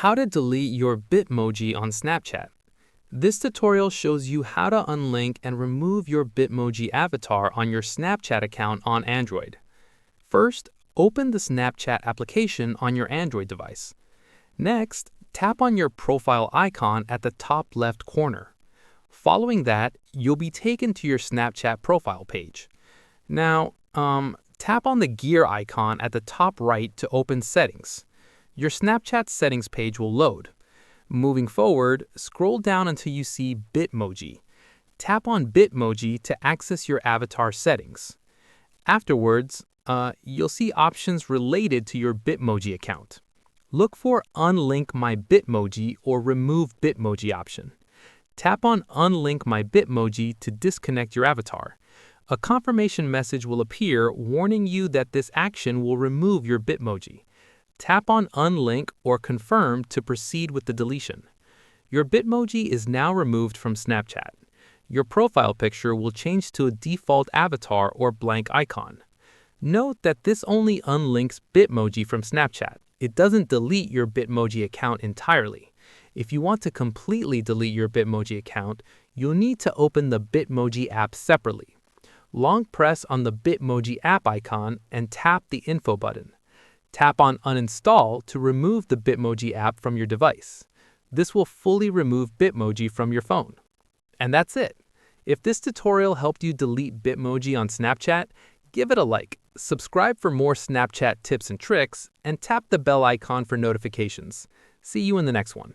How to delete your Bitmoji on Snapchat. This tutorial shows you how to unlink and remove your Bitmoji avatar on your Snapchat account on Android. First, open the Snapchat application on your Android device. Next, tap on your profile icon at the top left corner. Following that, you'll be taken to your Snapchat profile page. Now, tap on the gear icon at the top right to open Settings. Your Snapchat settings page will load. Moving forward, scroll down until you see Bitmoji. Tap on Bitmoji to access your avatar settings. Afterwards, you'll see options related to your Bitmoji account. Look for Unlink My Bitmoji or Remove Bitmoji option. Tap on Unlink My Bitmoji to disconnect your avatar. A confirmation message will appear warning you that this action will remove your Bitmoji. Tap on Unlink or Confirm to proceed with the deletion. Your Bitmoji is now removed from Snapchat. Your profile picture will change to a default avatar or blank icon. Note that this only unlinks Bitmoji from Snapchat. It doesn't delete your Bitmoji account entirely. If you want to completely delete your Bitmoji account, you'll need to open the Bitmoji app separately. Long press on the Bitmoji app icon and tap the Info button. Tap on Uninstall to remove the Bitmoji app from your device. This will fully remove Bitmoji from your phone. And that's it. If this tutorial helped you delete Bitmoji on Snapchat, give it a like, subscribe for more Snapchat tips and tricks, and tap the bell icon for notifications. See you in the next one.